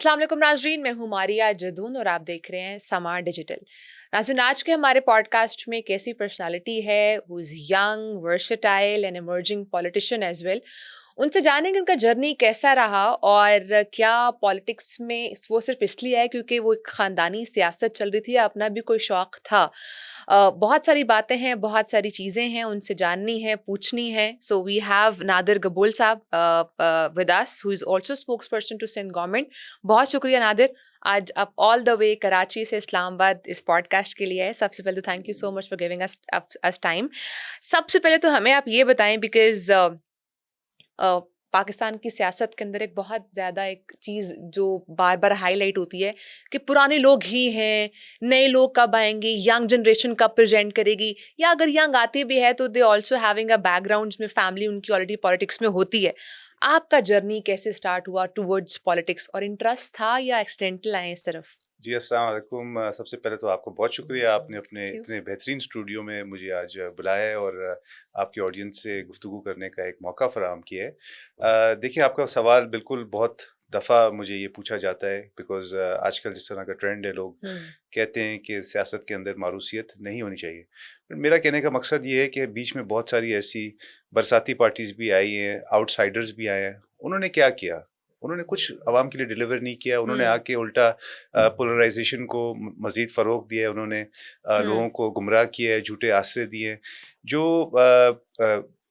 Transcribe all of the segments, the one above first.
अस्सलाम वालेकुम नाजरीन, मैं हूँ मारिया जदून और आप देख रहे हैं समा डिजिटल। नाज़रीन, आज के हमारे पॉडकास्ट में एक ऐसी पर्सनालिटी है who is young, versatile and emerging politician as well. उनसे जानेंगे उनका जर्नी कैसा रहा और क्या पॉलिटिक्स में वो सिर्फ इसलिए है क्योंकि वो एक ख़ानदानी सियासत चल रही थी या अपना भी कोई शौक़ था। बहुत सारी बातें हैं, बहुत सारी चीज़ें हैं, उनसे जाननी है, पूछनी है। So we have Nadir Gabol साहब with us who is also spokesperson to Sindh government. बहुत शुक्रिया नादिर, आज आप ऑल द वे कराची से इस्लामाबाद इस पॉडकास्ट के लिए आए। सबसे पहले तो thank you so much for giving us time. सबसे पहले तो हमें आप ये बताएं बिकॉज़ पाकिस्तान की सियासत के अंदर एक बहुत ज़्यादा एक चीज़ जो बार बार हाईलाइट होती है कि पुराने लोग ही हैं, नए लोग कब आएंगे, यंग जनरेशन कब प्रेजेंट करेगी, या अगर यंग आती भी है तो they also having a background में फैमिली उनकी ऑलरेडी पॉलिटिक्स में होती है। आपका जर्नी कैसे स्टार्ट हुआ टुवर्ड्स पॉलिटिक्स, और इंटरेस्ट था या एक्सीडेंटल आए इस तरफ? जी, अस्सलाम वालेकुम। सबसे पहले तो आपको बहुत शुक्रिया, आपने अपने Thank you. इतने बेहतरीन स्टूडियो में मुझे आज बुलाया है और आपकी ऑडियंस से गुफ्तगू करने का एक मौका फ़राहम किया है। देखिए, आपका सवाल बिल्कुल बहुत दफ़ा मुझे ये पूछा जाता है बिकॉज़ आजकल जिस तरह का ट्रेंड है, लोग कहते हैं कि सियासत के अंदर मारूसियत नहीं होनी चाहिए। पर मेरा कहने का मकसद ये है कि बीच में बहुत सारी ऐसी बरसाती पार्टीज़ भी आई हैं, आउटसाइडर्स भी आए हैं। उन्होंने क्या किया? उन्होंने कुछ आवाम के लिए डिलीवर नहीं किया। उन्होंने आके उल्टा पोलराइजेशन को मज़ीद फ़रोग़ दिया है। उन्होंने लोगों को गुमराह किया है, झूठे आसरे दिए हैं। जो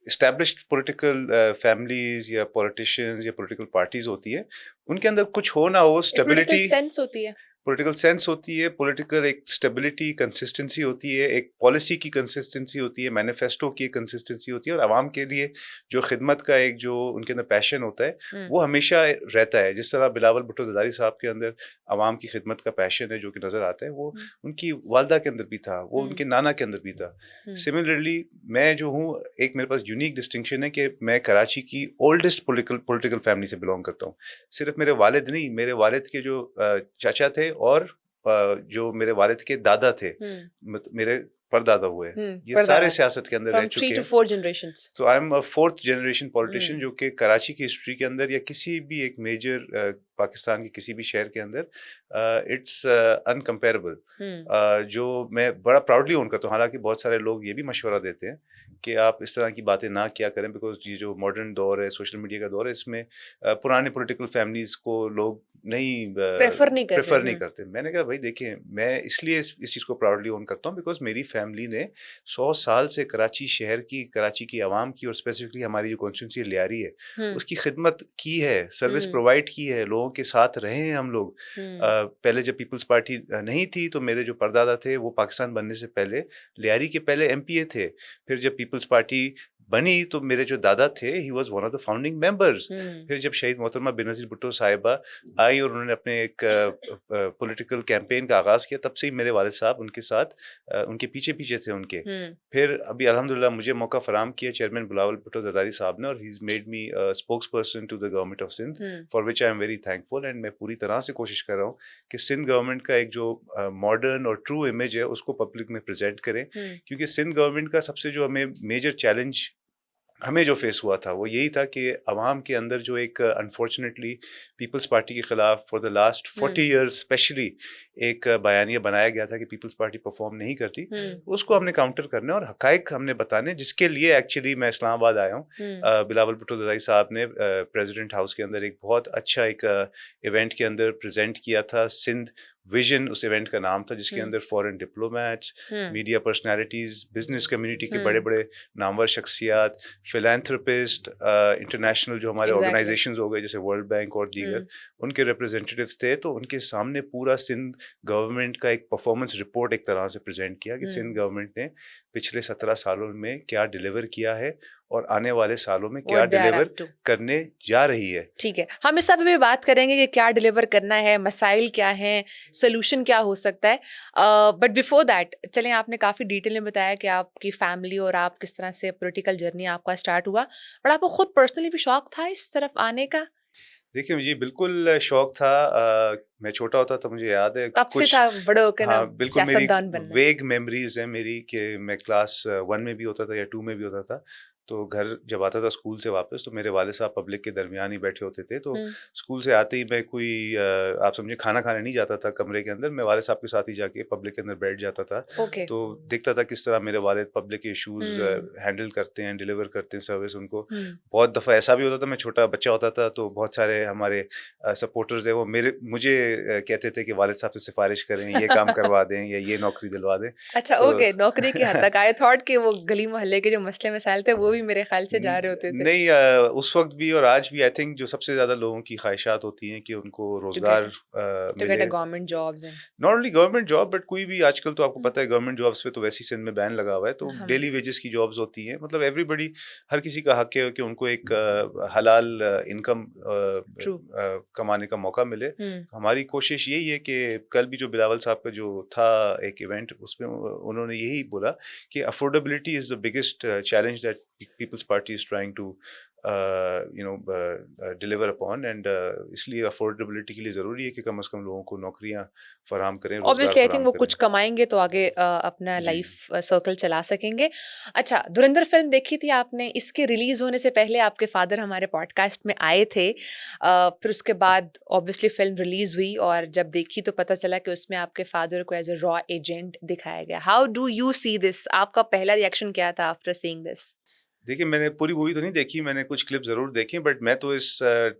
एस्टैब्लिश्ड पॉलिटिकल फैमिलीज़ या पॉलिटिशियंस या पॉलिटिकल पार्टीज़ होती हैं, उनके अंदर कुछ हो ना हो पॉलिटिकल स्टेबिलिटी, सेंस होती है। पॉलिटिकल सेंस होती है, पॉलिटिकल एक स्टेबिलिटी, कंसिस्टेंसी होती है, एक पॉलिसी की कंसिस्टेंसी होती है, मैनिफेस्टो की कंसिस्टेंसी होती है, और आवाम के लिए जो खिदमत का एक जो उनके अंदर पैशन होता है वो हमेशा रहता है। जिस तरह बिलावल भुट्टो ज़रदारी साहब के अंदर आवाम की खिदमत का पैशन है जो कि नज़र आता है, वो उनकी वालदा के अंदर भी था, वो उनके नाना के अंदर भी था। सिमिलरली मैं जो हूँ, एक मेरे पास यूनिक डिस्टिंक्शन है कि मैं कराची की ओल्डेस्ट पॉलिटिकल फैमिली से बिलोंग करता हूँ। सिर्फ मेरे वालिद नहीं, मेरे वालिद के जो चाचा थे और जो मेरे वालिद के दादा थे, मेरे परदादा हुए, ये सारे सियासत के अंदर रह फ्रॉम थ्री चुके टू हैं। Four generations. So I am a fourth generation politician जो कि कराची की हिस्ट्री के अंदर या किसी भी एक मेजर पाकिस्तान के किसी भी शहर के अंदर इट्स अनकम्पेरेबल, जो मैं बड़ा प्राउडली ओन करता हूँ। हालांकि बहुत सारे लोग ये भी मशवरा देते हैं कि आप इस तरह की बातें ना किया करें बिकॉज ये जो मॉडर्न दौर है, सोशल मीडिया का दौर है, इसमें पुराने पॉलिटिकल फैमिलीज को लोग नहीं प्रेफर नहीं करते। मैंने कहा भाई देखिए, मैं इसलिए इस चीज़ को प्राउडली ओन करता हूँ बिकॉज मेरी फैमिली ने 100 साल से कराची शहर की, कराची की आवाम की और स्पेसिफिकली हमारी जो कॉन्स्टिट्यूंसी लियारी है उसकी खिदमत की है, सर्विस प्रोवाइड की है, लोगों के साथ रहे हैं हम लोग। पहले जब पीपल्स पार्टी नहीं थी तो मेरे जो परदादा थे वो पाकिस्तान बनने से पहले लियारी के पहले एमपीए थे। फिर जब पीपल्स पार्टी बनी तो मेरे जो दादा थे, he was one of the founding members. फिर जब शहीद मोहतरमा बेनज़ीर भुट्टो साहिबा आई और उन्होंने अपने एक पॉलिटिकल कैंपेन का आगाज़ किया, तब से ही मेरे वालिद साहब उनके साथ, उनके पीछे पीछे थे उनके। फिर अभी अल्हम्दुलिल्लाह मुझे मौका फराम किया चेयरमैन बिलावल भुट्टो ज़रदारी साहब ने, और he is made me spokesperson to the government of Sindh, for which I am very thankful. And मैं पूरी तरह से कोशिश कर रहा हूँ कि सिंध गवर्नमेंट का एक जो मॉडर्न और ट्रू इमेज है उसको पब्लिक में प्रेजेंट करें, क्योंकि सिंध गवर्नमेंट का सबसे जो हमें मेजर चैलेंज हमें जो फेस हुआ था वो यही था कि अवाम के अंदर जो एक अनफॉर्चुनेटली पीपल्स पार्टी के खिलाफ for the last 40 years specially एक बयानिया बनाया गया था कि पीपल्स पार्टी परफॉर्म नहीं करती। उसको हमने काउंटर करने और हकाइक हमने बताने, जिसके लिए एक्चुअली मैं इस्लामाबाद आया हूँ। बिलावल भुट्टो ज़रदारी साहब ने प्रेसिडेंट हाउस के अंदर एक बहुत अच्छा एक इवेंट के अंदर प्रेजेंट किया था, सिंध विजन उस इवेंट का नाम था, जिसके अंदर foreign diplomats, media personalities, business community के बड़े बड़े नामवर शख्सियात, फिलैंथ्रोपिस्ट, इंटरनेशनल जो हमारे ऑर्गेनाइजेशंस हो गए जैसे वर्ल्ड बैंक और दीगर, उनके रिप्रेजेंटेटिव्स थे। तो उनके सामने पूरा सिंध गवर्नमेंट का एक परफॉर्मेंस रिपोर्ट एक तरह से प्रेजेंट किया कि सिंध गवर्नमेंट ने पिछले 17 सालों में क्या डिलीवर किया है और आने वाले सालों में क्या डिलीवर करने जा रही है। ठीक है, हम इस सब में बात करेंगे कि क्या डिलीवर करना है, मसाइल क्या हैं, सोल्यूशन क्या हो सकता है। बट बिफोर दैट चलें, आपने काफ़ी डिटेल में बताया कि आपकी फैमिली और आप किस तरह से पॉलिटिकल जर्नी आपका स्टार्ट हुआ, बट आपको खुद पर्सनली भी शौक था इस तरफ आने का? देखिए, मुझे बिल्कुल शौक था। मैं छोटा होता था, मुझे याद है कब से था बड़े होकर ना बिल्कुल मेरी सियासतदान बनना? वेग मेमोरीज है मेरी कि मैं क्लास 1 में भी होता था या 2 में भी होता था तो घर जब आता था स्कूल से वापस तो मेरे वालिद साहब पब्लिक के दरमियान ही बैठे होते थे। तो हुँ, स्कूल से आते ही मैं कोई आप समझिए खाना खाने नहीं जाता था कमरे के अंदर, मैं वालिद साहब के साथ ही जाके पब्लिक के अंदर बैठ जाता था। ओके। तो देखता था किस तरह मेरे वालिद पब्लिक के इश्यूज़ हुँ, हैंडल करते हैं, डिलीवर करते हैं सर्विस उनको। हुँ, बहुत दफ़ा ऐसा भी होता था, मैं छोटा बच्चा होता था तो बहुत सारे हमारे सपोर्टर्स हैं वो मुझे कहते थे कि वालिद साहब से सिफ़ारिश करें, ये काम करवा दें या ये नौकरी दिलवा दें। अच्छा, तो ओके, नौकरी की हद तक। आई थॉट कि वो गली मोहल्ले के जो मसले-मसाइल थे, वो भी मेरे ख़्याल से जा रहे होते थे, नहीं उस वक़्त भी और आज भी आई थिंक जो सबसे ज़्यादा लोगों की ख़्वाहिशात होती हैं कि उनको टू रोज़गार गेट टू गेट मिले। A government jobs and not only government job but कोई भी आजकल तो आपको हुँ, पता है गवर्नमेंट जॉब्स पे तो वैसे ही सिंध में बैन लगा हुआ है, तो हम डेली वेजेस की जॉब्स होती हैं। मतलब एवरीबॉडी, हर किसी का हक है कि उनको एक हलाल इनकम ट्रू। कमाने का मौका मिले। हुँ, हमारी कोशिश यही है कि कल भी जो बिलावल साहब का जो था एक इवेंट, उसमें उन्होंने यही बोला कि affordability is the biggest challenge that Peoples Party is trying to deliver upon and इसलिए अफोर्डेबिलिटी के लिए ज़रूरी है कि कम से कम लोगों को नौकरियां फराहम करें, रोज़गार ऑब्वियसली आई थिंक फराहम वो करें। कुछ कमाएँगे तो आगे अपना जी। लाइफ सर्कल चला सकेंगे। अच्छा, धुरंधर फ़िल्म देखी थी आपने, इसके रिलीज़ होने से पहले आपके फ़ादर हमारे पॉडकास्ट में आए थे। फिर उसके बाद ऑब्वियसली फ़िल्म रिलीज़ हुई और जब देखी तो पता चला कि उसमें आपके फ़ादर को एज़ अ रॉ एजेंट दिखाया गया। How do you see this? आपका पहला रिएक्शन क्या था आफ्टर सीइंग दिस? देखिए, मैंने पूरी मूवी तो नहीं देखी, मैंने कुछ क्लिप ज़रूर देखे, बट मैं तो इस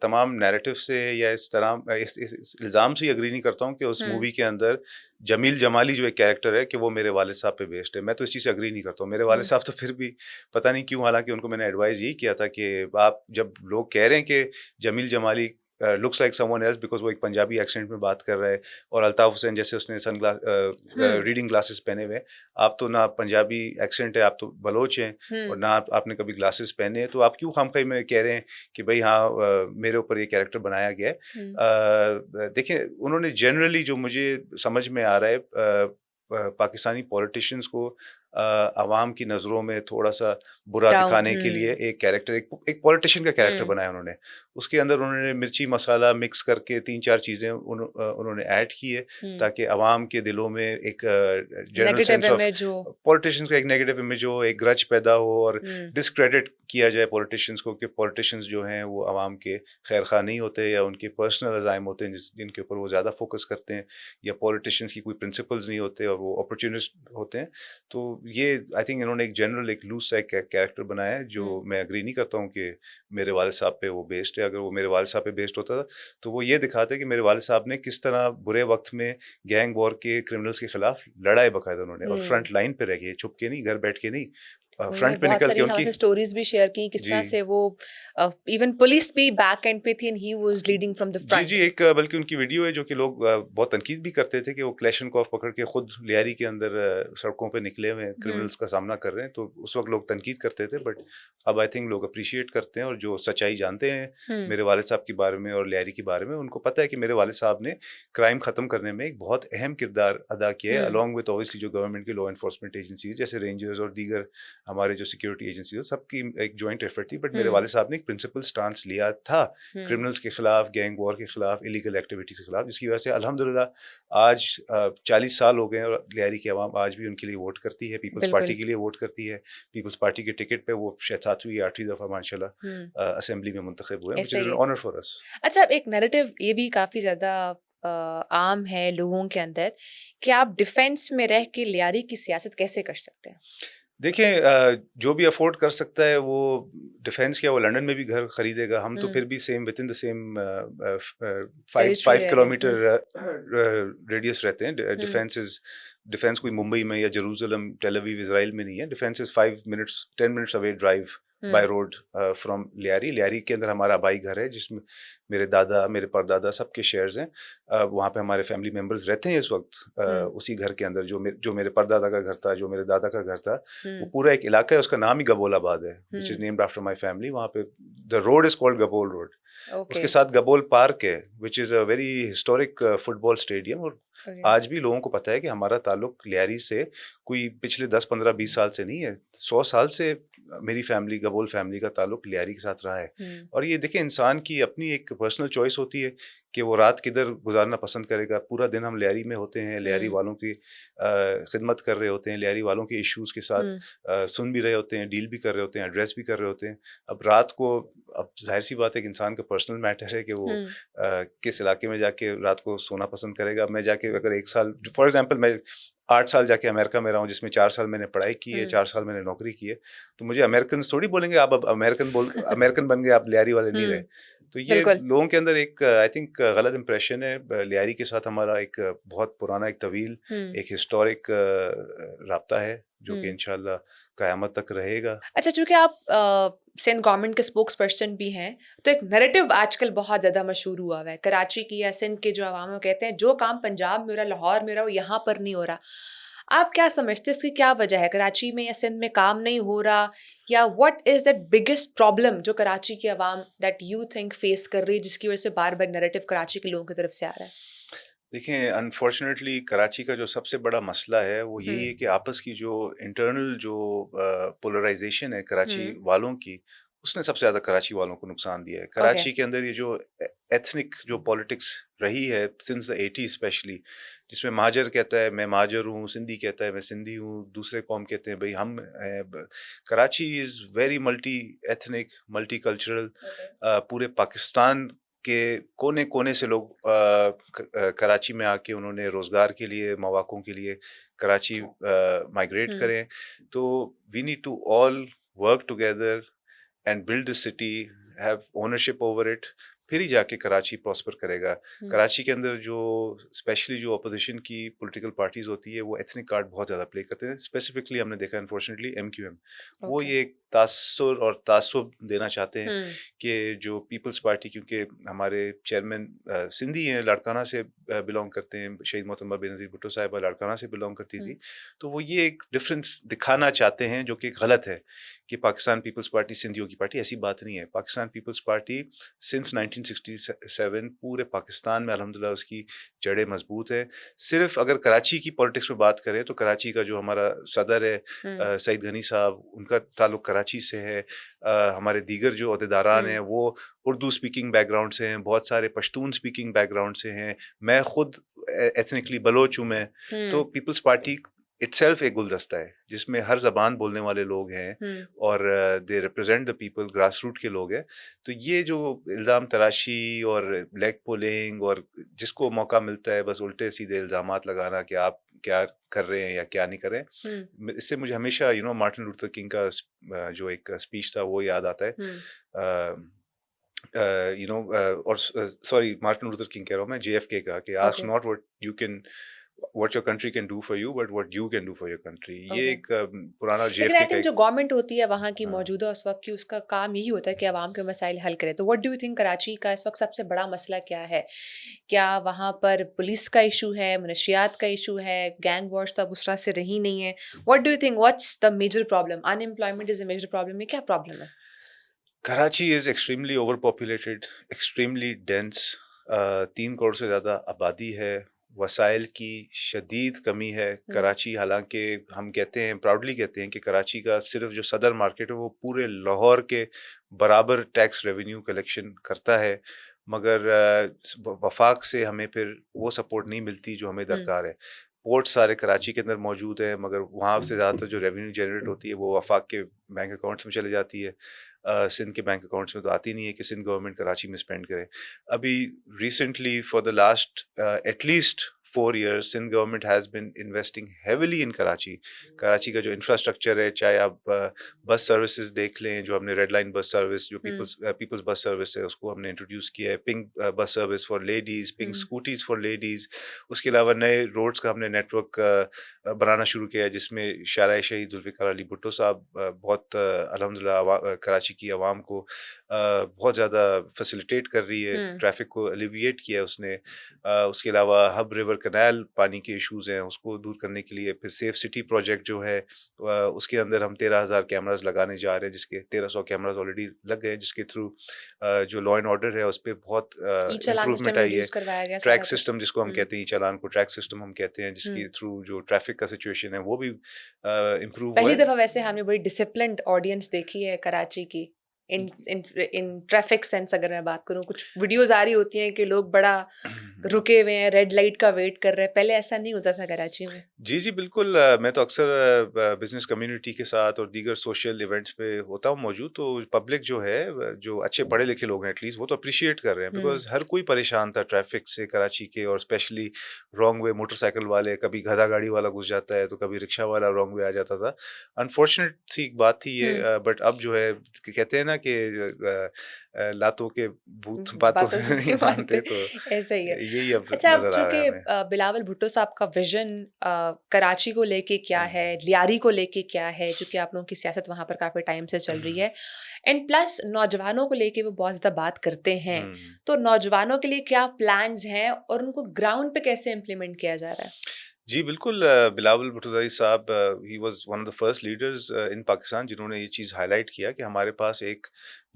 तमाम नैरेटिव से या इस तरह इस इल्ज़ाम से ही एग्री नहीं करता हूँ कि उस हुँ, मूवी के अंदर जमील जमाली जो एक कैरेक्टर है कि वो मेरे वालिद साहब पे बेस्ड है। मैं तो इस चीज़ से एग्री नहीं करता हूँ। मेरे वालिद हुँ, साहब तो फिर भी पता नहीं क्यों, हालाँकि उनको मैंने एडवाइस यही किया था कि आप जब लोग कह रहे हैं कि Jameel Jamali looks like someone else because वो एक पंजाबी एक्सेंट में बात कर रहा है और अल्ताफ़ हुसैन जैसे उसने हुँ, रीडिंग ग्लासेस पहने हुए हैं। आप तो ना पंजाबी एक्सेंट है, आप तो बलोच हैं हुँ, और ना आपने कभी ग्लासेस पहने हैं, तो आप क्यों खामख़ाई में कह रहे हैं कि भई हाँ मेरे ऊपर ये कैरेक्टर बनाया गया है। हुँ, देखिए उन्होंने जनरली जो मुझे समझ में आ रहा है पाकिस्तानी पॉलिटिशियंस को अवाम की नज़रों में थोड़ा-सा बुरा डाउन दिखाने के लिए हुँ, एक कैरेक्टर, एक पॉलिटिशियन का कैरेक्टर हुँ, बनाया उन्होंने। उसके अंदर उन्होंने मिर्ची मसाला मिक्स करके 3-4 चीज़ें उन्होंने ऐड की है हुँ, ताकि अवाम के दिलों में एक general negative sense of image हो। पॉलिटिशियंस का एक नेगेटिव इमेज हो, एक ग्रज पैदा हो और हुँ, डिस्क्रेडिट किया जाए पॉलिटिशियंस को कि पॉलिटिशियंस जो हैं वो अवाम के खैर-ख़्वाह नहीं होते या उनके पर्सनल अज़ाइम होते हैं जिनके ऊपर वो ज़्यादा फ़ोकस करते हैं, या पॉलिटिशियंस की कोई प्रिंसिपल्स नहीं होते और वो अपॉर्च्युनिस्ट होते हैं। तो ये आई थिंक इन्होंने एक जनरल एक लूज़ सा एक कैरेक्टर बनाया है जो हुँ, मैं एग्री नहीं करता हूँ कि मेरे वालिद साहब पे वो बेस्ड है। अगर वो मेरे वालिद साहब पे बेस्ड होता तो वो ये दिखाते कि मेरे वालिद साहब ने किस तरह बुरे वक़्त में गैंग वॉर के क्रिमिनल्स के खिलाफ लड़ा है बाकायदा उन्होंने, और हुँ। फ्रंट लाइन पे रह के, छुप के नहीं, घर बैठ के नहीं, वही है, फ्रंट पे बहुत निकल के सारी उनकी। हमसे स्टोरीज़ भी शेयर की किस जी। तरह से वो इवन पुलिस भी बैक एंड पे थी and he was leading from the जी, जी, फ्रंट। एक बल्कि उनकी वीडियो है जो कि लोग बहुत तनकीद भी करते थे कि वो क्लैशनकॉफ पकड़ के खुद लियारी के अंदर सड़कों पे निकले हुए हैं, हुँ, क्रिमिनल्स का सामना कर रहे हैं, तो उस वक़्त लोग तनकीद करते थे, बट अब आई थिंक लोग एप्रिशिएट करते हैं और जो सच्चाई जानते हैं हुँ, मेरे वालिद साहब के बारे में और लियारी के बारे में, उनको पता है कि मेरे वालिद साहब ने क्राइम ख़त्म करने में एक बहुत अहम किरदार अदा किया है, हुँ, अलॉन्ग विद ऑब्वियसली जो गवर्नमेंट की लॉ एनफोर्समेंट एजेंसीज़ जैसे रेंजर्स और दीगर हमारे जो सिक्योरिटी एजेंसीज़ हैं, सबकी एक जॉइंट एफर्ट थी, बट मेरे हुँ, वालिद साहब ने एक प्रिंसिपल स्टांस लिया था हुँ। क्रिमिनल्स के खिलाफ, गैंग वॉर के खिलाफ, इलीगल एक्टिविटीज़ के खिलाफ, जिसकी वजह से अल्हम्दुलिल्लाह आज 40 साल हो गए हैं और लियारी की आवाम आज भी उनके लिए वोट करती है, पीपल्स बिल्कुल। पार्टी के लिए वोट करती है। पीपल्स पार्टी के टिकट पे वो शायद 7वीं या 8वीं दफ़ा माशाल्लाह हुँ, असेंबली में मुंतखब हुए हैं, व्हिच ऐसा इज़ ही एन है। Honour for us. अच्छा, एक नैरेटिव ये भी काफ़ी ज़्यादा आम है लोगों के अंदर कि आप डिफेंस में रह के लियारी की सियासत कैसे कर सकते हैं? देखिए जो भी अफ़ोर्ड कर सकता है वो डिफेंस क्या, वो लंदन में भी घर खरीदेगा। हम तो हुँ, फिर भी same within the same 5 territory 5 रह रहे हैं। हुँ, किलोमीटर रेडियस रहते हैं। हुँ, डिफेंस कोई मुंबई में या जेरूसलम, टेल अवीव इज़राइल में नहीं है। Defence is 5 minutes 10 minutes away drive bye hmm, road from Lyari. Lyari के अंदर हमारा आबाई घर है जिसमें मेरे दादा, मेरे परदादा सबके शेयर्स हैं। वहाँ पे हमारे फैमिली मेंबर्स रहते हैं इस वक़्त हुँ, उसी घर के अंदर जो मेरे परदादा का घर था, जो मेरे दादा का घर था। वो हुँ, पूरा एक इलाका है, उसका नाम ही गबोलाबाद है, which is hmm, named after my family. वहाँ पे the road is called Gabol road. Okay, उसके साथ गबोल पार्क है, which is a very historic football stadium, और ओके। आज भी लोगों को पता है कि हमारा ताल्लुक लियारी से कोई पिछले 10, 15, 20 साल से नहीं है, 100 साल से मेरी फैमिली गबोल फैमिली का ताल्लुक लियारी के साथ रहा है। और ये देखिए इंसान की अपनी एक पर्सनल चॉइस होती है कि वो रात किधर गुजारना पसंद करेगा। पूरा दिन हम लियारी में होते हैं, लियारी वालों की खिदमत कर रहे होते हैं, लियारी वालों के इश्यूज़ के साथ सुन भी रहे होते हैं, डील भी कर रहे होते हैं, एड्रेस भी कर रहे होते हैं। अब रात को, अब ज़ाहिर-सी बात है कि इंसान का पर्सनल मैटर है कि वो किस इलाके में जाके रात को सोना पसंद करेगा। मैं जाके अगर 1 साल फॉर एग्ज़ाम्पल मैं 8 साल जाके अमेरिका में रहा हूँ, जिसमें 4 साल मैंने पढ़ाई की है, 4 साल मैंने नौकरी की है, तो मुझे अमेरिकन्स थोड़ी बोलेंगे आप अब अमेरिकन बन गए, आप लियारी वाले नहीं रहे। तो ये बिल्कुल। लोगों के अंदर एक आई थिंक गलत इंप्रेशन है। लियारी के साथ हमारा एक बहुत पुराना, एक तवील, एक हिस्टोरिक राब्ता है जो कि इंशाल्लाह क़यामत तक रहेगा। अच्छा, चूँकि आप सिंध गवर्नमेंट के स्पोक्स पर्सन भी हैं, तो एक नैरेटिव आजकल बहुत ज़्यादा मशहूर हुआ हुआ है। कराची की या सिंध के जो अवाम है वो कहते हैं जो काम पंजाब में हो रहा है, लाहौर में हो रहा है, वो यहाँ पर नहीं हो रहा। आप क्या समझते हैं इसकी क्या वजह है? कराची में या सिंध में काम नहीं हो रहा, या what is that biggest problem जो कराची की अवाम दैट यू थिंक फेस कर रही है, जिसकी वजह से बार-बार नैरेटिव कराची के लोगों की तरफ से आ रहा है? देखिए अनफॉर्चुनेटली कराची का जो सबसे बड़ा मसला है वो यही है कि आपस की जो इंटरनल जो पोलराइजेशन है कराची वालों की, उसने सबसे ज़्यादा कराची वालों को नुकसान दिया है। ओके। कराची के अंदर ये जो एथनिक जो पॉलिटिक्स रही है सिंस द 80 स्पेशली, जिसमें महाजर कहता है मैं महाजर हूँ, सिंधी कहता है मैं सिंधी हूँ, दूसरे कौम कहते हैं भाई हम Karachi is very multi ethnic, multi cultural. पूरे पाकिस्तान के कोने कोने से लोग कराची में आके उन्होंने रोज़गार के लिए, मौक़ों के लिए कराची माइग्रेट करें। तो we need to all work together and build the city, have ownership over it, फिर ही जाके कराची प्रॉस्पर करेगा। कराची के अंदर जो स्पेशली जो अपोजिशन की पॉलिटिकल पार्टीज होती है वो एथनिक कार्ड बहुत ज़्यादा प्ले करते हैं। स्पेसिफिकली हमने देखा अनफॉर्चुनेटली MQM, वो ये एक तासुर और तासुब देना चाहते हैं कि जो पीपल्स पार्टी, क्योंकि हमारे चेयरमैन सिंधी हैं, लाड़काना से बिलोंग करते हैं, शहीद मोहतरमा बेनज़ीर भुट्टो साहिबा लाड़काना से बिलोंग करती थी, तो वो ये एक डिफरेंस दिखाना चाहते हैं जो कि गलत है कि पाकिस्तान पीपल्स पार्टी सिंधियों की पार्टी। ऐसी बात नहीं है। पाकिस्तान पीपल्स पार्टी सिंस 1967 पूरे पाकिस्तान में अल्हम्दुलिल्लाह उसकी जड़ें मजबूत है। सिर्फ अगर कराची की पॉलिटिक्स में बात करें तो कराची का जो हमारा सदर है सईद गनी साहब, उनका ताल्लुक कराची से है। हमारे दीगर जो अहदेदारान हैं वो उर्दू स्पीकिंग बैकग्राउंड से हैं, बहुत सारे पश्तून स्पीकिंग बैकग्राउंड से हैं। मैं खुद एथनिकली बलोच हूँ मैं। तो पीपल्स पार्टी इटसेल्फ एक गुलदस्ता है जिसमें हर ज़बान बोलने वाले लोग हैं और they represent the people, grass root के लोग हैं। तो ये जो इल्ज़ाम तराशी और लेग पुलिंग और जिसको मौका मिलता है बस उल्टे सीधे इल्ज़ामात लगाना कि आप क्या कर रहे हैं या क्या नहीं कर रहे हैं, इससे मुझे हमेशा मार्टिन लूथर किंग का जो एक स्पीच था वो याद आता है। और सॉरी, मार्टिन लूथर किंग कह रहा हूँ मैं, JFK का, कि ask not what your country can do for you but what you can do for your country। ये एक पुराना लेकिन JFK आई का थिंक जो गवर्नमेंट होती है वहाँ की हाँ। मौजूदा उस वक्त की, उसका काम यही होता है कि आवाम के मसाइल हल करे। तो what do you think Karachi का इस वक्त सबसे बड़ा मसला क्या है? क्या वहाँ पर पुलिस का इशू है, मनशियात का इशू है, गैंग वॉर्स तब उस तरह से रही नहीं है? What do you think, what's the major problem? Unemployment is a major problem है, क्या प्रॉब्लम है? Karachi is extremely over populated, extremely dense. 3 crore से ज़्यादा आबादी है, वसाइल की शदीद कमी है। कराची, हालांकि हम कहते हैं, प्राउडली कहते हैं कि कराची का सिर्फ जो सदर मार्केट है वो पूरे लाहौर के बराबर टैक्स रेवेन्यू कलेक्शन करता है, मगर वफाक से हमें फिर वो सपोर्ट नहीं मिलती जो हमें दरकार है। पोर्ट सारे कराची के अंदर मौजूद है, मगर वहाँ से ज़्यादातर जो रेवेन्यू जनरेट होती है वो वफाक के बैंक अकाउंट्स में चले जाती है। सिंध के बैंक अकाउंट्स में तो आती नहीं है कि सिंध गवर्नमेंट कराची में स्पेंड करे। अभी recently for the last at least 4 years Sindh government has been investing heavily in Karachi. Karachi का जो इंफ्रास्ट्रक्चर है, चाहे आप बस सर्विसेज देख लें, जो हमने रेड लाइन बस सर्विस, जो पीपल्स बस सर्विस है, उसको हमने इंट्रोड्यूस किया है। Pink bus service for ladies, pink scooties for ladies. उसके अलावा नए रोड्स का हमने नेटवर्क बनाना शुरू किया है, जिसमें शारा शहीद जुल्फ़िकार अली भुट्टो साहब बहुत अल्हम्दुलिल्लाह कराची की आवाम को बहुत ज़्यादा फैसिलिटेट कर रही है, ट्रैफिक को एलिविएट किया है उसने। उसके अलावा हब रिवर कनाल पानी के इश्यूज हैं उसको दूर करने के लिए, फिर सेफ सिटी प्रोजेक्ट जो है उसके अंदर हम 13,000 कैमरास लगाने जा रहे हैं, जिसके 1300 कैमरास ऑलरेडी लग गए, जिसके थ्रू जो लॉ एंड ऑर्डर है उस पर बहुत ई चालान इम्प्रूवमेंट सिस्टम आई है। इंट्रोड्यूस करवाया गया ट्रैक सारा कुछ। सिस्टम जिसको हम कहते हैं, ई चालान को ट्रैक सिस्टम हम कहते हैं, जिसके थ्रू जो ट्रैफिक का सिचुएशन है वो भी इम्प्रूव हुआ पहली है। दफा वैसे हमने बड़ी डिसिप्लिन्ड ऑडियंस देखी है कराची की इन इन ट्रैफिक सेंस। अगर मैं बात करूं, कुछ वीडियोस आ रही होती हैं कि लोग बड़ा रुके हुए हैं, रेड लाइट का वेट कर रहे हैं, पहले ऐसा नहीं होता था कराची में। जी, जी, बिल्कुल। मैं तो अक्सर बिज़नेस कम्युनिटी के साथ और दीगर सोशल इवेंट्स पे होता हूँ मौजूद, तो पब्लिक जो है जो अच्छे पढ़े लिखे लोग हैं एटलीस्ट, वो तो अप्रिशिएट कर रहे हैं, बिकॉज़ हर कोई परेशान था ट्रैफिक से कराची के, और स्पेशली रॉन्ग वे मोटरसाइकिल वाले, कभी गधा गाड़ी वाला घुस जाता है तो कभी रिक्शा वाला रॉन्ग वे आ जाता था। अनफॉर्चुनेट सी एक बात थी ये, बट अब जो है कहते हैं ना कि लातों के भूत बातों बातों से से नहीं नहीं मानते, मानते, तो ऐसा ही है। यही अब अच्छा, अब नज़र आ रहा चूंकि है हमें। बिलावल भुट्टो साहब का विजन कराची को लेके क्या है, लियारी को लेके क्या है, जो कि आप लोगों की सियासत वहां पर काफी टाइम से चल रही है, एंड प्लस नौजवानों को लेके वो बहुत ज्यादा बात करते हैं, तो नौजवानों के लिए क्या प्लान्स हैं और उनको ग्राउंड पे कैसे इम्प्लीमेंट किया जा रहा है? जी, बिल्कुल। बिलावल भुट्टो साहब, he was one of the first leaders in Pakistan जिन्होंने ये चीज़ हाईलाइट किया कि हमारे पास एक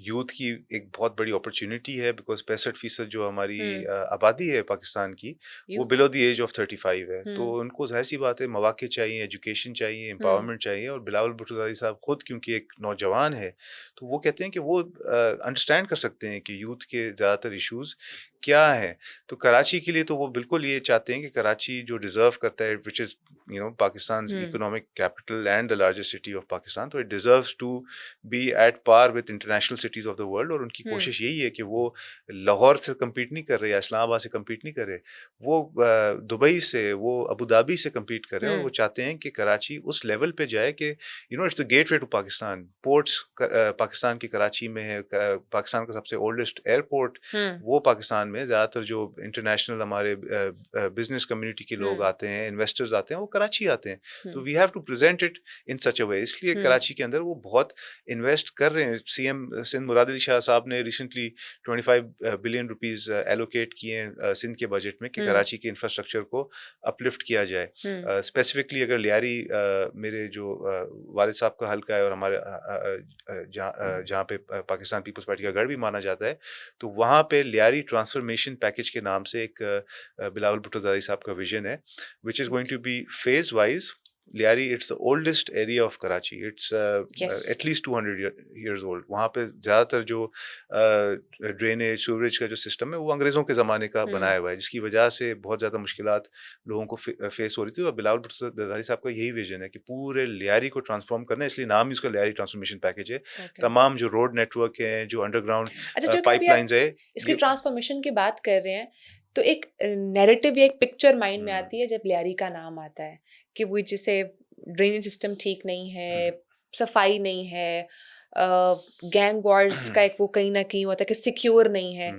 यूथ की एक बहुत बड़ी अपॉर्चुनिटी है, बिकॉज़ 65% जो हमारी आबादी है पाकिस्तान की, वो youth. Below the age of 35 है। तो हम्म। उनको ज़ाहिर-सी बात है, मौक़े चाहिए, एजुकेशन चाहिए, हम्म। एम्पावरमेंट चाहिए, और बिलावल भुट्टो साहब खुद क्योंकि एक नौजवान है, तो वो कहते हैं कि वो अंडरस्टैंड कर सकते हैं कि यूथ के ज़्यादातर इश्यूज़ क्या हैं। तो कराची के लिए तो वो बिल्कुल ये चाहते हैं कि कराची जो डिज़र्व करता है, which is Pakistan's economic capital and the largest city of Pakistan, तो it deserves to be at par with international cities of the world. और उनकी कोशिश यही है कि वो लाहौर से कम्पीट नहीं कर रहे या इस्लामाबाद से कम्पीट नहीं कर रहे, वो दुबई से, वो अबू धाबी से कम्पीट कर रहे हैं, और वो चाहते हैं कि कराची उस लेवल पे जाए कि it's the gateway to Pakistan. Ports Pakistan की कराची में है, पाकिस्तान का सबसे ओल्डेस्ट एयरपोर्ट वो पाकिस्तान में, ज़्यादातर जो इंटरनेशनल हमारे बिजनेस कम्युनिटी के लोग आते हैं, इन्वेस्टर्स आते हैं, वो कराची आते हैं। तो we have to present it in such a way, इसलिए कराची के अंदर वो बहुत इन्वेस्ट कर रहे हैं। सीएम सिंध मुराद अली शाह साहब ने रिसेंटली 25 बिलियन रुपीस एलोकेट किए हैं सिंध के बजट में कि कराची के इंफ्रास्ट्रक्चर को अपलिफ्ट किया जाए। स्पेसिफिकली अगर लियारी, मेरे जो वालिद साहब का हल्का है और हमारे जहाँ पे पाकिस्तान पीपल्स पार्टी का गढ़ भी माना जाता है, तो वहाँ पे लियारी ट्रांसफॉर्मेशन पैकेज के नाम से एक बिलावल भुट्टो साहब का विजन है, which is going to be phase wise. Lyari, it's the oldest area of Karachi, it's at least 200 years old. वहाँ पे ज़्यादातर जो ड्रेनेज सीवरेज का जो सिस्टम है वो अंग्रेज़ों के ज़माने का बनाया हुआ है, जिसकी वजह से बहुत ज़्यादा मुश्किलात लोगों को फेस हो रही थी। और बिलावल भुट्टो साहब का यही विजन है कि पूरे लियारी को ट्रांसफॉर्म करना है, इसलिए नाम ही उसका लियारी ट्रांसफॉर्मेशन पैकेज है। तमाम जो रोड नेटवर्क है, जो अंडरग्राउंड पाइपलाइंस है, इसकी ट्रांसफॉर्मेशन की बात कर रहे हैं, तो एक नैरेटिव या एक पिक्चर माइंड में आती है जब लियारी का नाम आता है कि वो जैसे ड्रेनेज सिस्टम ठीक नहीं है, सफाई नहीं है, गैंग वॉर्स का एक वो कहीं ना कहीं होता है कि सिक्योर नहीं है।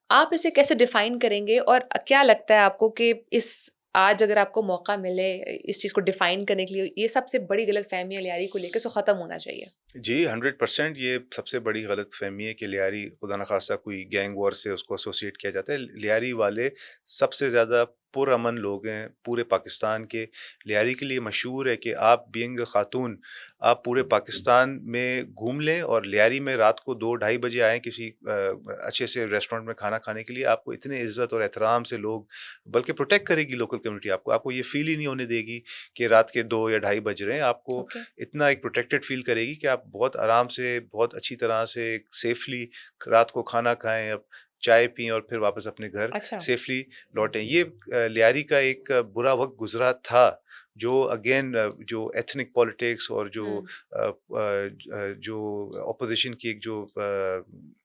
आप इसे कैसे डिफाइन करेंगे और क्या लगता है आपको कि इस आज अगर आपको मौका मिले इस चीज़ को डिफाइन करने के लिए, ये सबसे बड़ी गलत फहमी है लियारी को लेकर, सो ख़त्म होना चाहिए? जी, 100% ये सबसे बड़ी गलतफ़हमी है कि लियारी खुदा न खास्ता कोई गैंग वॉर से उसको एसोसिएट किया जाता है। लियारी वाले सबसे ज़्यादा पुरअमन लोग हैं पूरे पाकिस्तान के। लियारी के लिए मशहूर है कि आप बीइंग अ खातून, आप पूरे पाकिस्तान में घूम लें और लियारी में रात को 2 ढाई बजे आएँ किसी अच्छे से रेस्टोरेंट में खाना खाने के लिए, आपको इतने इज़्ज़त और एहतराम से लोग, बल्कि प्रोटेक्ट करेगी लोकल कम्युनिटी आपको। आपको ये फ़ील ही नहीं होने देगी कि रात के 2 या ढाई बज रहे हैं। आपको इतना एक प्रोटेक्टेड फ़ील करेगी कि आप बहुत आराम से, बहुत अच्छी तरह से, सेफली रात को खाना खाएँ, अब चाय पिएँ और फिर वापस अपने घर सेफली लौटें। ये लियारी का एक बुरा वक़्त गुज़रा था, जो अगेन जो एथनिक पॉलिटिक्स और जो ऑपोजिशन की एक जो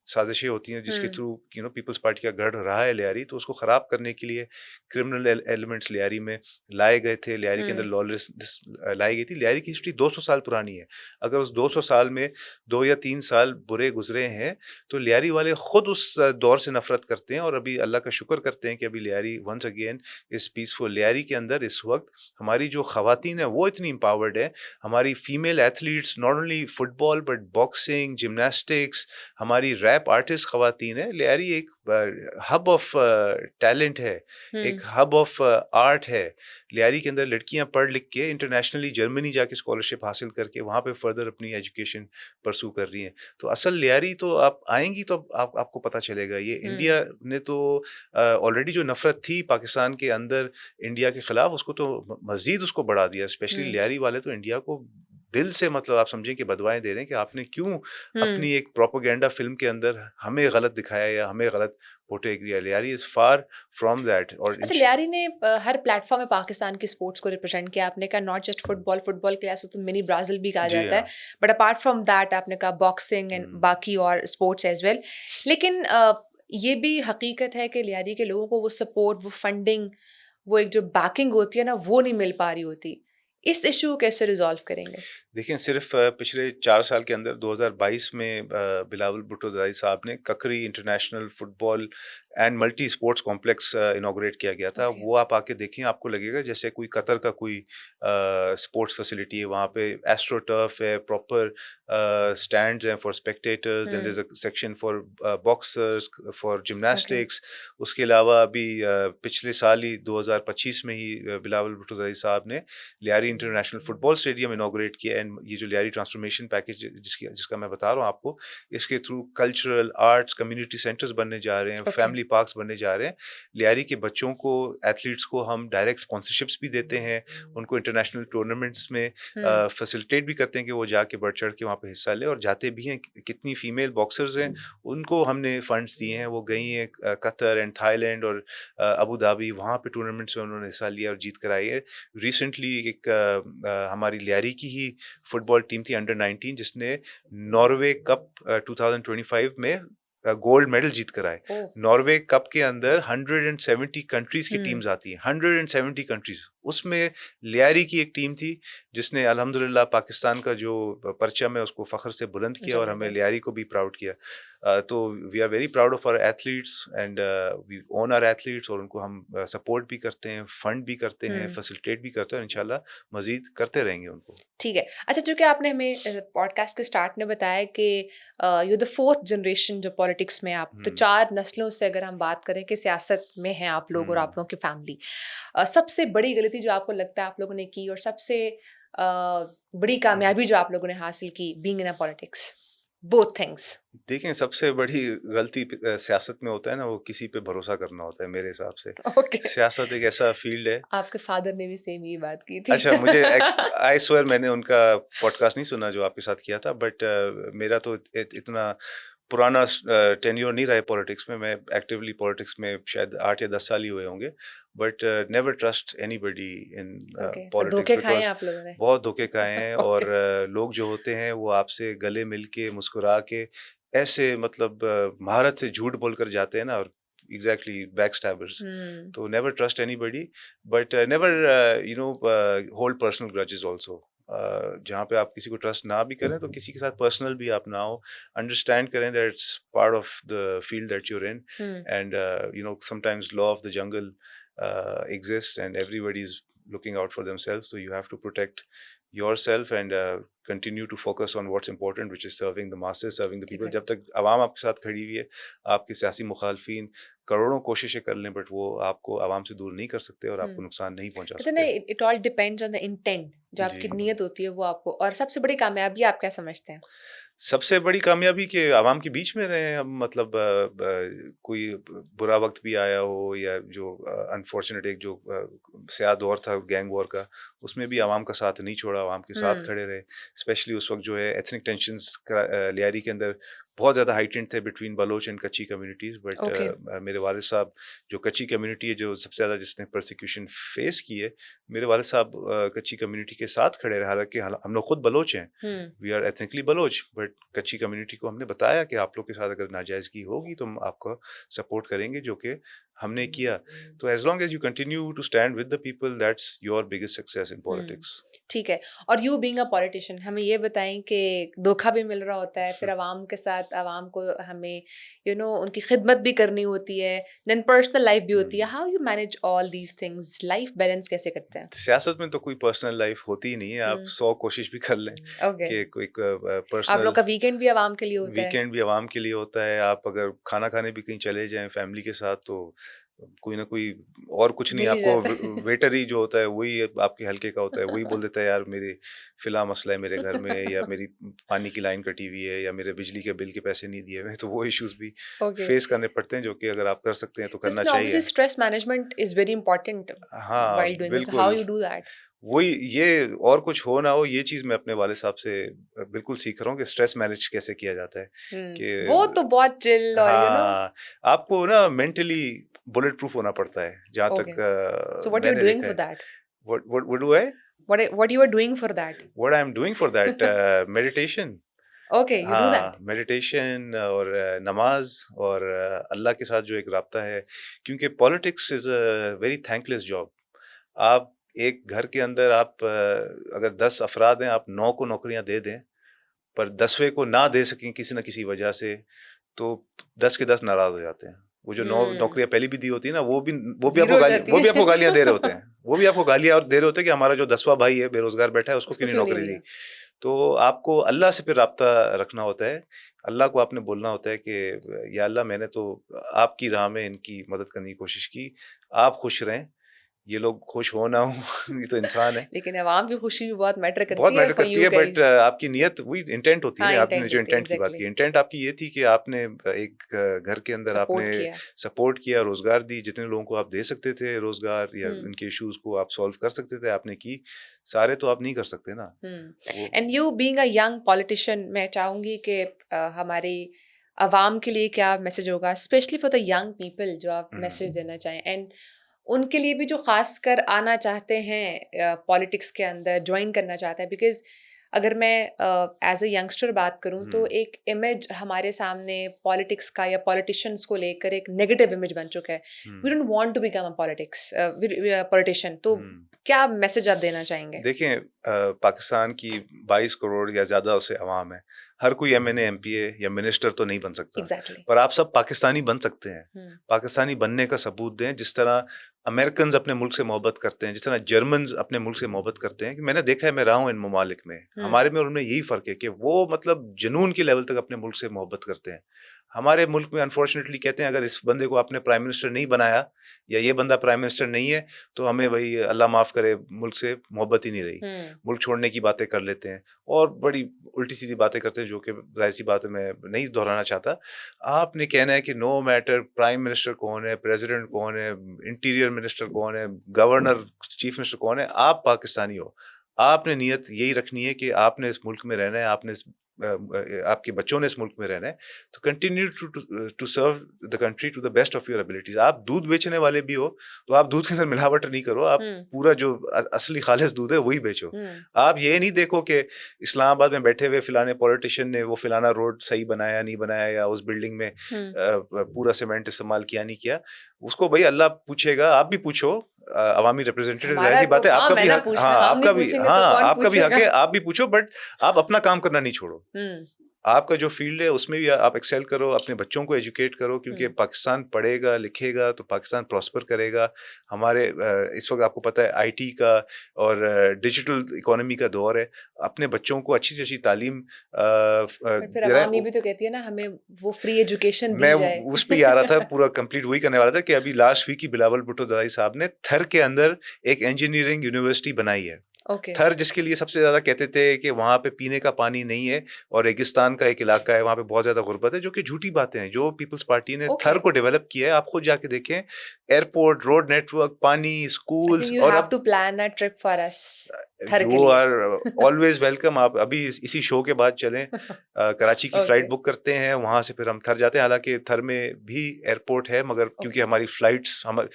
साजिशें होती हैं, जिसके थ्रू पीपल्स पार्टी का गढ़ रहा है लियारी, तो उसको ख़राब करने के लिए क्रिमिनल एलिमेंट्स लियारी में लाए गए थे। लियारी के अंदर लॉलेसनेस लाई गई थी। लियारी की हिस्ट्री 200 साल पुरानी है। अगर उस 200 साल में 2 या 3 साल बुरे गुजरे हैं, तो लियारी वाले खुद उस दौर से नफरत करते हैं, और अभी अल्लाह का शुक्र करते हैं कि अभी Lyari once again is peaceful. Lyari के अंदर इस वक्त हमारी जो ख़वातीन है वो इतनी एम्पावर्ड है। हमारी female athletes, not only football but boxing, gymnastics, हमारी रैप टैप आर्टिस्ट ख़वातीन है, लियारी एक हब ऑफ टैलेंट है, एक हब ऑफ आर्ट है। लियारी के अंदर लड़कियां पढ़ लिख के इंटरनेशनली जर्मनी जाके स्कॉलरशिप हासिल करके वहाँ पे फर्दर अपनी एजुकेशन परसू कर रही हैं। तो असल लियारी तो आप आएंगी तो आपको पता चलेगा। ये इंडिया ने तो ऑलरेडी जो नफरत थी पाकिस्तान के अंदर इंडिया के खिलाफ, उसको तो मजीद उसको बढ़ा दिया। स्पेशली लियारी वाले तो इंडिया को दिल से, मतलब आप समझें कि बदवाएं दे रहे हैं कि आपने क्यों अपनी एक प्रोपेगेंडा फिल्म के अंदर हमें गलत दिखाया या हमें गलत पोर्ट्रे किया। Lyari is far from that. और अच्छा, लियारी ने हर प्लेटफॉर्म में पाकिस्तान की स्पोर्ट्स को रिप्रेजेंट किया। आपने कहा नॉट जस्ट फुटबॉल के लिए तो मिनी ब्राजील भी कहा जाता है, बट अपार्ट फ्रॉम दैट आपने कहा बॉक्सिंग एंड बाकी और स्पोर्ट्स एज वेल। लेकिन ये भी हकीकत है कि लियारी के लोगों को वो सपोर्ट, वो फंडिंग, वो एक जो बैकिंग होती है ना, वो नहीं मिल पा रही होती। इस इशू को कैसे रिजॉल्व करेंगे? देखिए, सिर्फ पिछले 4 साल के अंदर 2022 में बिलावल भुट्टो दराई साहब ने ककरी international football and multi sports complex inaugurate किया गया था। वो आप आके देखें, आपको लगेगा जैसे कोई कतर का कोई स्पोर्ट्स फैसिलिटी है। वहाँ पे एस्ट्रो टर्फ है, प्रॉपर स्टैंड्स हैं for spectators, then there is a section for boxers, for gymnastics. उसके अलावा अभी पिछले साल ही 2025 में ही बिलावल भुट्टो दराई साहब ने Lyari international football stadium inaugurate किया। एंड ये जो लियारी ट्रांसफॉर्मेशन पैकेज जिसका मैं बता रहा हूँ आपको, इसके through cultural arts community centres बनने जा रहे हैं, फैमिली पार्क्स बनने जा रहे हैं। लियारी के बच्चों को, एथलीट्स को हम डायरेक्ट स्पॉन्सरशिप्स भी देते हैं, उनको इंटरनेशनल टूर्नामेंट्स में फैसिलिटेट भी करते हैं कि वो जाके बढ़ चढ़ के वहाँ पे हिस्सा ले, और जाते भी हैं। कितनी फीमेल बॉक्सर्स हैं, उनको हमने फंड्स दिए हैं, वो गई हैं कतर एंड थाईलैंड और अबू धाबी, वहाँ पे टूर्नामेंट्स में उन्होंने हिस्सा लिया और जीत कर आई है। रिसेंटली एक हमारी लियारी की ही फुटबॉल टीम थी अंडर 19, जिसने नॉर्वे कप 2025 में गोल्ड मेडल जीत कर आए। नॉर्वे कप के अंदर 170 कंट्रीज की टीम्स आती हैं, 170 कंट्रीज। उसमें लियारी की एक टीम थी जिसने अल्हम्दुलिल्लाह पाकिस्तान का जो परचम है उसको फख्र से बुलंद किया, और हमें लियारी को भी प्राउड किया। तो we are very proud of our athletes and we own our athletes, और उनको हम सपोर्ट भी करते हैं, फंड भी करते हैं, फैसिलिटेट भी करते हैं, और इंशाल्लाह मजीद करते रहेंगे उनको। ठीक है। अच्छा, चूंकि आपने हमें पॉडकास्ट के स्टार्ट में बताया कि यू द फोर्थ जनरेशन जो पॉलिटिक्स में आप, तो 4 नस्लों से अगर हम बात करें कि सियासत में हैं आप लोग और आप लोगों की फैमिली, सबसे बड़ी गलती जो आपको लगता है आप लोगों ने की, और सबसे बड़ी कामयाबी जो आप लोगों ने हासिल की being in a politics, both things? देखें, सबसे बड़ी गलती सियासत में होता है ना, वो किसी पे भरोसा करना होता है मेरे हिसाब से। सियासत एक ऐसा फील्ड है। आपके फादर ने भी सेम ये बात की थी। अच्छा, मुझे आई स्वेयर मैंने उनका पॉडकास्ट नहीं सुना जो आपके साथ किया था, बट मेरा तो इतना पुराना टेन्योर नहीं रहा है पॉलिटिक्स में। मैं एक्टिवली पॉलिटिक्स में शायद 8 या 10 साल ही हुए होंगे, but never trust anybody in politics. धोखे खाए आप लोगों ने? बहुत धोखे खाए हैं। और लोग जो होते हैं वो आपसे गले मिल के, मुस्कुरा के, ऐसे मतलब महारत से झूठ बोलकर जाते हैं ना, और एग्जैक्टली बैकस्टैबर्स। तो never trust anybody, but never hold personal grudges also. जहाँ पे आप किसी को ट्रस्ट ना भी करें तो किसी के साथ पर्सनल भी आप ना हो, अंडरस्टैंड करें that it's part of the field that you're in, and sometimes law of the jungle exists and everybody is looking out for themselves, so you have to protect yourself and continue to focus on what's important, which is serving the masses, serving the people. जब तक आवाम आपके साथ खड़ी हुई है, आपके सियासी मुखालफिन करोड़ों कोशिशें कर लें, बट वो आपको आवाम से दूर नहीं कर सकते और आपको नुकसान नहीं पहुंचा सकते। It all depends on the intent, जो आपकी नीयत होती है वो आपको। और सबसे बड़ी कामयाबी आप क्या समझते हैं? सबसे बड़ी कामयाबी कि आवाम के बीच में रहे हम, मतलब कोई बुरा वक्त भी आया हो, या जो अनफॉर्चुनेट एक जो स्याह दौर था गैंग वॉर का, उसमें भी आवाम का साथ नहीं छोड़ा, आवाम के साथ खड़े रहे। स्पेशली उस वक्त जो है एथनिक टेंशंस लियारी के अंदर बहुत ज़्यादा हाइटेंड थे बिटवीन बलोच एंड कच्ची कम्युनिटीज़, बट मेरे वालिद साहब, जो कच्ची कम्युनिटी है जो सबसे ज़्यादा जिसने परसिक्यूशन फेस की है, मेरे वालिद साहब कच्ची कम्युनिटी के साथ खड़े रहे। हालांकि हम लोग खुद बलोच हैं, we are ethnically Baloch, but Kutchi community को हमने बताया कि आप लोग के साथ अगर नाजायज़गी होगी तो हम आपको सपोर्ट करेंगे, जो कि हमने किया, तो as long as you continue to stand with the people, that's your biggest success in politics. ठीक है। और यू बीइंग अ पॉलिटिशियन, हमें ये बताएं कि धोखा भी मिल रहा होता है, फिर अवाम के साथ, अवाम को हमें उनकी खिदमत भी करनी होती है, देन पर्सनल लाइफ भी होती है। How you manage all these things? Life balance कैसे करते हैं? सियासत में तो कोई पर्सनल लाइफ होती ही नहीं है, आप 100 कोशिश भी कर लें ओके। कि कोई आप पर्सनल लोग का वीकेंड भी अवाम के लिए होता है? वीकेंड भी आवाम के लिए होता है। आप अगर खाना खाने भी कहीं चले जाएं फैमिली के साथ, तो कोई ना कोई, और कुछ नहीं, मिल ही जाता है। आपको वेटर ही जो होता है वही आपके हल्के का होता है, वही बोल देता है यार मेरे फिला मसला है मेरे घर में, या मेरी पानी की लाइन कटी हुई है, या मेरे बिजली के बिल के पैसे नहीं दिए हुए, तो वो इश्यूज भी ओके। फेस करने पड़ते हैं, जो कि अगर आप कर सकते हैं तो So करना इसमें obviously चाहिए। stress management is very important हाँ while doing this. How बिल्कुल, you do that? वही, ये और कुछ हो ना हो, ये चीज मैं अपने वाले साहब से बिल्कुल सीख रहा हूँ कि स्ट्रेस मैनेज कैसे किया जाता है। वो कि तो बहुत चिल और हाँ, आपको ना मेंटली बुलेट प्रूफ होना पड़ता है, जहाँ Okay. तक So what you मैंने doing देखा for है। that? What do I? What you are doing for that? What I'm doing for that? Meditation. Okay, you do that. हाँ, मेडिटेशन और नमाज और अल्लाह के साथ जो एक राब्ता है, क्योंकि politics is a very thankless job. आप एक घर के अंदर आप अगर 10 अफराद हैं, आप 9 को नौकरियां दे दें, पर 10वें को ना दे सकें किसी न किसी वजह से, तो 10 के 10 नाराज हो जाते हैं। वो जो 9 Hmm. नौकरियां पहले भी दी होती है ना, Zero हो जाती वो भी है। आपको गालियां दे रहे होते हैं। वो भी आपको गालियां और दे रहे होते हैं कि हमारा जो 10वां भाई है बेरोजगार बैठा है, उसको उसको क्यों नहीं क्यों नहीं नौकरी दी। दिया? तो आपको अल्लाह से फिर राब्ता रखना होता है। अल्लाह को आपने बोलना होता है कि या अल्लाह, मैंने तो आपकी राह में इनकी मदद करने की कोशिश की, आप खुश रहें, ये लोग खुश हो ना हो ये तो इंसान है। लेकिन अवाम की खुशी भी बहुत मैटर बहुत करती है मैटर for करती you है, बट guys. आपकी नियत, वही इंटेंट होती है हाँ, ना, आपने इंटेंट जो होती है, इंटेंट की बात exactly. की, इंटेंट आपकी ये थी कि आपने एक घर के अंदर आपने सपोर्ट किया। सपोर्ट किया, रोजगार दी, जितने लोगों को आप दे सकते थे रोजगार, या हम्म उनके इश्यूज को आप सॉल्व कर सकते थे, आपने की। सारे तो आप नहीं कर सकते ना वो। And you being a young politician, मैं चाहूंगी कि हमारी अवाम के लिए क्या मैसेज होगा, specially for the young people, जो आप मैसेज देना चाहें, एंड उनके लिए भी जो खास कर आना चाहते हैं पॉलिटिक्स के अंदर, ज्वाइन करना चाहते हैं। बिकॉज अगर मैं एज अ यंगस्टर बात करूं, तो एक इमेज हमारे सामने पॉलिटिक्स का या पॉलिटिशियंस को लेकर एक नेगेटिव इमेज बन चुका है। We don't want to become a politician. तो क्या मैसेज आप देना चाहेंगे? देखें, पाकिस्तान की 22 करोड़ या ज्यादा उसे अवाम है। हर कोई एमएनए एमपीए या मिनिस्टर तो नहीं बन सकता, एग्जैक्टली। पर आप सब पाकिस्तानी बन सकते हैं। पाकिस्तानी बनने का सबूत दें, जिस तरह अमेरिकन अपने मुल्क से मोहब्बत करते हैं, जिस तरह जर्मन अपने मुल्क से मोहब्बत करते हैं। कि मैंने देखा है, मैं रहा हूँ इन ममालिक में, हमारे में और उनमें यही फर्क है कि वो मतलब जुनून के लेवल तक अपने मुल्क से मोहब्बत करते हैं। हमारे मुल्क में अनफॉर्चुनेटली कहते हैं, अगर इस बंदे को आपने प्राइम मिनिस्टर नहीं बनाया, या ये बंदा प्राइम मिनिस्टर नहीं है, तो हमें भाई अल्लाह माफ करे, मुल्क से मोहब्बत ही नहीं रही। मुल्क छोड़ने की बातें कर लेते हैं, और बड़ी उल्टी सीधी बातें करते हैं, जो कि जाहिर सी बात है मैं नहीं दोहराना चाहता। आपने कहना है कि नो मैटर प्राइम मिनिस्टर कौन है, प्रेसिडेंट कौन है, इंटीरियर मिनिस्टर कौन है, गवर्नर, चीफ मिनिस्टर कौन है, आप पाकिस्तानी हो। आपने नियत यही रखनी है कि आपने इस मुल्क में रहना है, आपके बच्चों ने इस मुल्क में रहना है, तो continue to serve the country to the best of your abilities. आप दूध बेचने वाले भी हो, तो आप दूध के अंदर मिलावट नहीं करो, आप पूरा जो असली खालिस दूध है वही बेचो। आप ये नहीं देखो कि इस्लामाबाद में बैठे हुए फिलाने पॉलिटिशियन ने वो फिलाना रोड सही बनाया नहीं बनाया, या उस बिल्डिंग में पूरा सीमेंट इस्तेमाल किया नहीं किया। उसको भाई अल्लाह पूछेगा, आप भी पूछो, अवामी रिप्रेजेंटेटिव, जाहिर सी बात है, आपका भी हक, हाँ आपका भी, हाँ आपका भी हक है, आप भी पूछो, बट आप अपना काम करना नहीं छोड़ो। आपका जो फील्ड है उसमें भी आप एक्सेल करो, अपने बच्चों को एजुकेट करो, क्योंकि पाकिस्तान पढ़ेगा लिखेगा तो पाकिस्तान प्रॉस्पर करेगा। हमारे इस वक्त आपको पता है आईटी का और डिजिटल इकोनॉमी का दौर है। अपने बच्चों को अच्छी से अच्छी तालीम फिर अवाम ये भी तो कहती है ना, हमें वो फ्री एजुकेशन दी मैं जाए। उस पे ही आ रहा था, पूरा कंप्लीट वही करने वाला था कि अभी लास्ट वीक ही बिलावल भुट्टो दवाई साहब ने थर के अंदर एक इंजीनियरिंग यूनिवर्सिटी बनाई है। थर जिसके लिए सबसे ज्यादा कहते थे कि वहां पे पीने का पानी नहीं है, और रेगिस्तान का एक इलाका है, वहां पे बहुत ज्यादा गुर्बत है, जो कि झूठी बातें हैं। जो पीपल्स पार्टी ने थर को डेवलप किया है, आप खुद जाके देखें, एयरपोर्ट, रोड नेटवर्क, पानी, स्कूल्स, और to plan a trip for us. Thar के यू लिए। Are always welcome. आप अभी इसी शो के बाद चलें, कराची की ओके, फ्लाइट बुक करते हैं, वहाँ से फिर हम थर जाते हैं। हालांकि थर में भी एयरपोर्ट है, मगर क्योंकि ओके, हमारी फ्लाइट्स, हम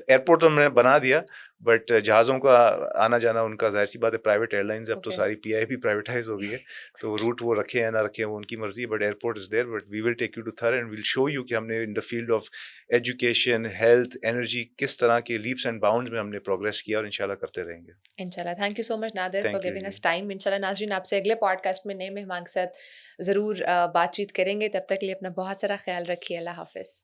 एयरपोर्ट तो हमने बना दिया, बट जहाज़ों का आना जाना उनका जाहिर सी बात है, प्राइवेट एयरलाइंस अब तो ओके। सारी पीआई भी प्राइवेटाइज हो गई है, तो रूट वो रखे या ना रखे वो उनकी मर्जी है, but airport is there. But we will take you to Thar and will show you कि हमने in the field of education, health, energy किस तरह के लीप्स एंड बाउंड्स में हमने प्रोग्रेस किया, और इंशाल्लाह करते रहेंगे। इंशाल्लाह, thank you so much Nadir for thank you giving जी। Us time. इंशाल्लाह नाज़रीन आपसे अगले पॉडकास्ट में नए मेहमान के साथ ज़रूर बातचीत करेंगे। तब तक के लिए अपना बहुत सारा ख्याल रखिए। अल्लाह हाफ़िज़।